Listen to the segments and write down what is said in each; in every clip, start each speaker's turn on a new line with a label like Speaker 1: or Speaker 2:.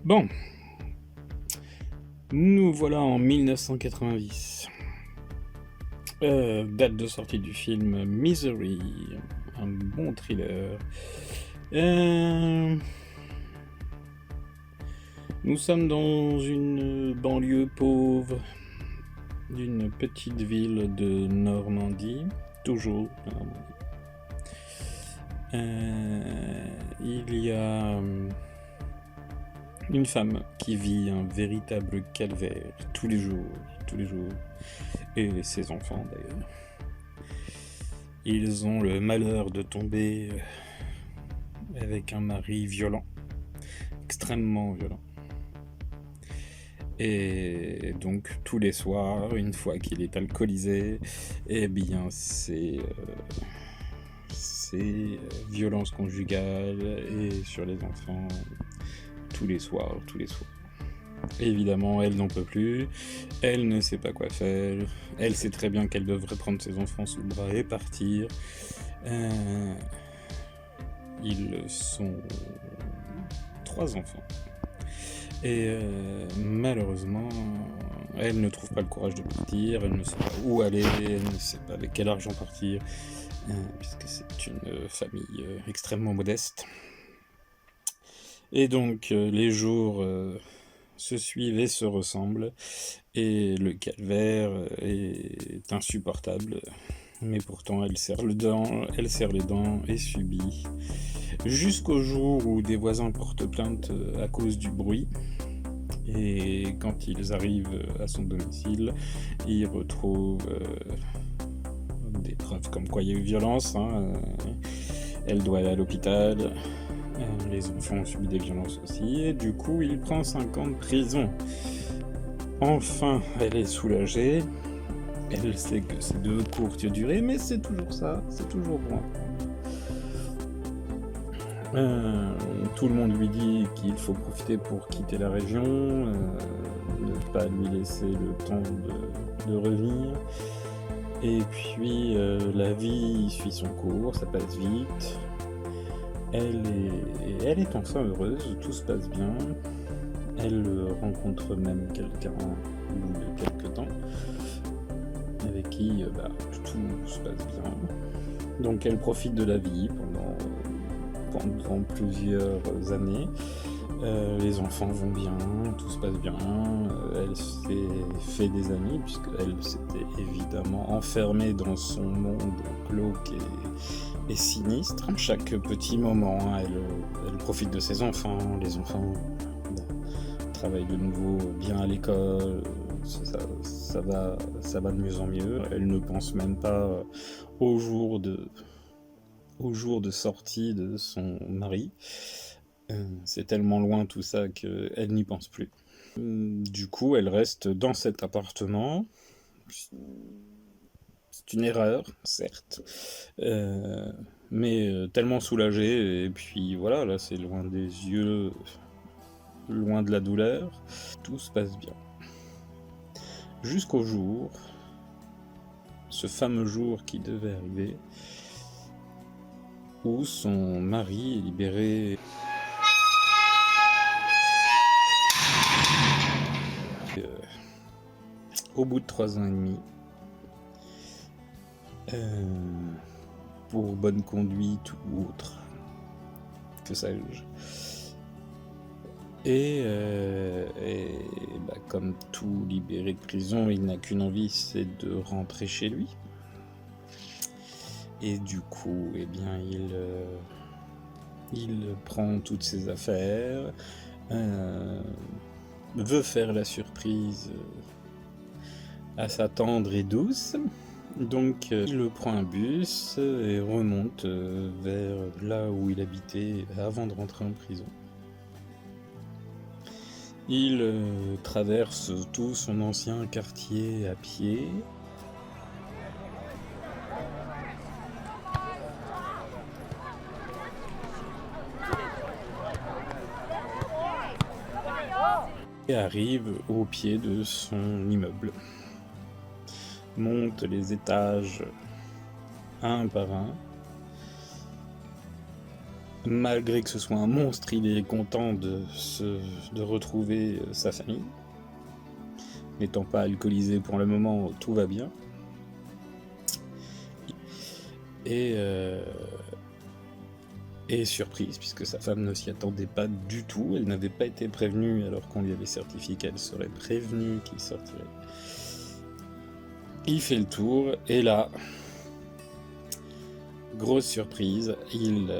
Speaker 1: Bon, nous voilà en 1990. Date de sortie du film Misery, un bon thriller. Nous sommes dans une banlieue pauvre d'une petite ville de Normandie, toujours Normandie. Il y a une femme qui vit un véritable calvaire tous les jours, et ses enfants d'ailleurs. Ils ont le malheur de tomber avec un mari violent, extrêmement violent. Et donc tous les soirs, une fois qu'il est alcoolisé, eh bien c'est violence conjugale et sur les enfants tous les soirs. Évidemment, elle n'en peut plus, elle ne sait pas quoi faire, elle sait très bien qu'elle devrait prendre ses enfants sous le bras et partir. Ils sont 3 enfants. Et malheureusement, elle ne trouve pas le courage de partir, elle ne sait pas où aller, elle ne sait pas avec quel argent partir, puisque c'est une famille extrêmement modeste. Et donc les jours se suivent et se ressemblent, et le calvaire est insupportable. Mais pourtant elle serre les dents et subit. Jusqu'au jour où des voisins portent plainte à cause du bruit. Et quand ils arrivent à son domicile, ils retrouvent des preuves comme quoi il y a eu violence. Elle doit aller à l'hôpital. Les enfants ont subi des violences aussi. Et du coup, il prend 5 ans de prison. Enfin, elle est soulagée. Elle sait que c'est de courte durée, mais c'est toujours ça. C'est toujours bon. Tout le monde lui dit qu'il faut profiter pour quitter la région, ne pas lui laisser le temps de revenir. Et puis la vie suit son cours, ça passe vite. Elle est enfin heureuse, tout se passe bien. Elle rencontre même quelqu'un au bout de quelques temps, avec qui tout se passe bien. Donc elle profite de la vie pendant plusieurs années. Les enfants vont bien, tout se passe bien. Elle s'est fait des amis, puisqu'elle s'était évidemment enfermée dans son monde glauque et sinistre. Chaque petit moment, elle profite de ses enfants. Les enfants travaillent de nouveau bien à l'école. Ça va de mieux en mieux. Elle ne pense même pas au jour de sortie de son mari. C'est tellement loin tout ça qu'elle n'y pense plus. Du coup, elle reste dans cet appartement. C'est une erreur, certes, mais tellement soulagée. Et puis voilà, là c'est loin des yeux, loin de la douleur. Tout se passe bien. Jusqu'au jour, ce fameux jour qui devait arriver, où son mari est libéré au bout de 3 ans et demi, pour bonne conduite ou autre, que sais-je. Et comme tout libéré de prison, il n'a qu'une envie, c'est de rentrer chez lui. Et du coup, eh bien, il prend toutes ses affaires, veut faire la surprise à sa tendre et douce. Donc il prend un bus et remonte vers là où il habitait avant de rentrer en prison. Il traverse tout son ancien quartier à pied. Et arrive au pied de son immeuble. Monte les étages un par un. Malgré que ce soit un monstre, il est content de retrouver sa famille. N'étant pas alcoolisé pour le moment, tout va bien. Et surprise, puisque sa femme ne s'y attendait pas du tout, elle n'avait pas été prévenue alors qu'on lui avait certifié qu'elle serait prévenue qu'il sortirait. Il fait le tour, et là, grosse surprise, il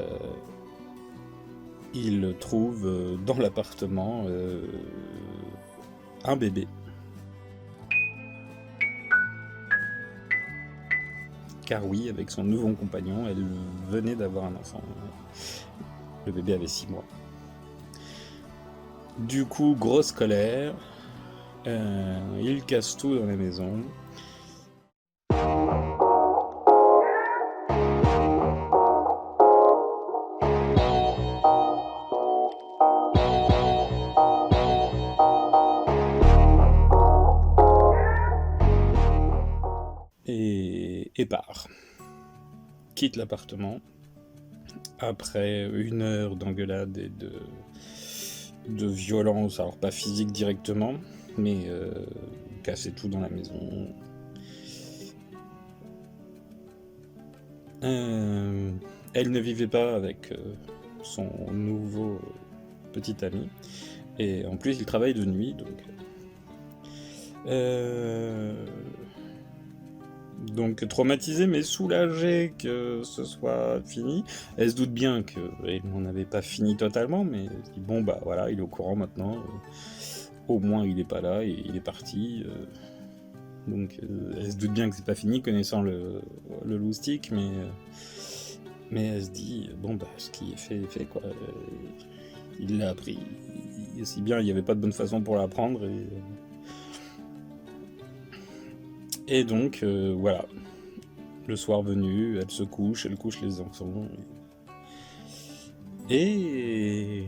Speaker 1: trouve dans l'appartement un bébé. Car oui, avec son nouveau compagnon, elle venait d'avoir un enfant. Le bébé avait 6 mois. Du coup, grosse colère. Il casse tout dans la maison. Et part. Quitte l'appartement. Après 1 heure d'engueulade et de violence, alors pas physique directement, mais casser tout dans la maison. Elle ne vivait pas avec son nouveau petit ami, et en plus il travaille de nuit, donc traumatisée mais soulagée que ce soit fini. Elle se doute bien qu'il n'en avait pas fini totalement, mais elle se dit bon bah voilà, il est au courant maintenant, au moins il est pas là, et il est parti. Donc elle se doute bien que c'est pas fini, connaissant le loustic, mais elle se dit bon bah ce qui est fait est fait quoi. Il l'a appris, si bien il n'y avait pas de bonne façon pour l'apprendre, et donc voilà. Le soir venu, elle se couche, elle couche les enfants. Et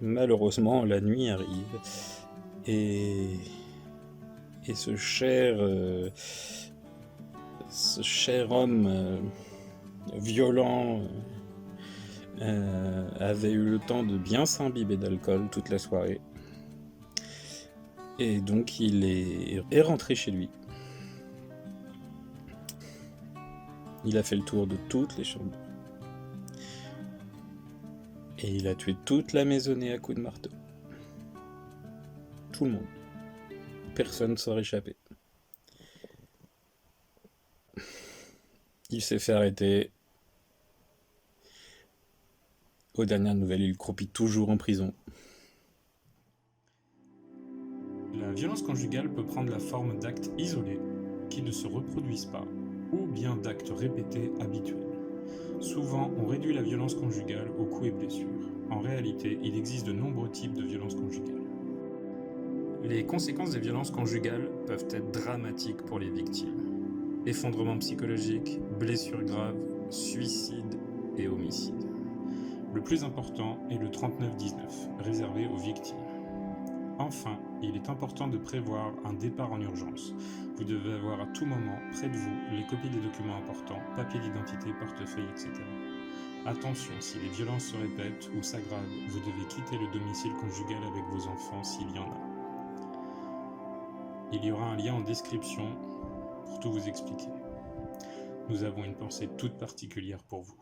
Speaker 1: malheureusement, la nuit arrive. Et ce cher homme violent avait eu le temps de bien s'imbiber d'alcool toute la soirée. Et donc il est rentré chez lui. Il a fait le tour de toutes les chambres. Et il a tué toute la maisonnée à coups de marteau. Tout le monde. Personne ne s'en échappé. Il s'est fait arrêter. Aux dernières nouvelles, il croupit toujours en prison.
Speaker 2: La violence conjugale peut prendre la forme d'actes isolés qui ne se reproduisent pas, ou bien d'actes répétés habituels. Souvent, on réduit la violence conjugale aux coups et blessures. En réalité, il existe de nombreux types de violences conjugales. Les conséquences des violences conjugales peuvent être dramatiques pour les victimes. Effondrement psychologique, blessures graves, suicide et homicide. Le plus important est le 3919, réservé aux victimes. Enfin, il est important de prévoir un départ en urgence. Vous devez avoir à tout moment, près de vous, les copies des documents importants, papiers d'identité, portefeuille, etc. Attention, si les violences se répètent ou s'aggravent, vous devez quitter le domicile conjugal avec vos enfants s'il y en a. Il y aura un lien en description pour tout vous expliquer. Nous avons une pensée toute particulière pour vous.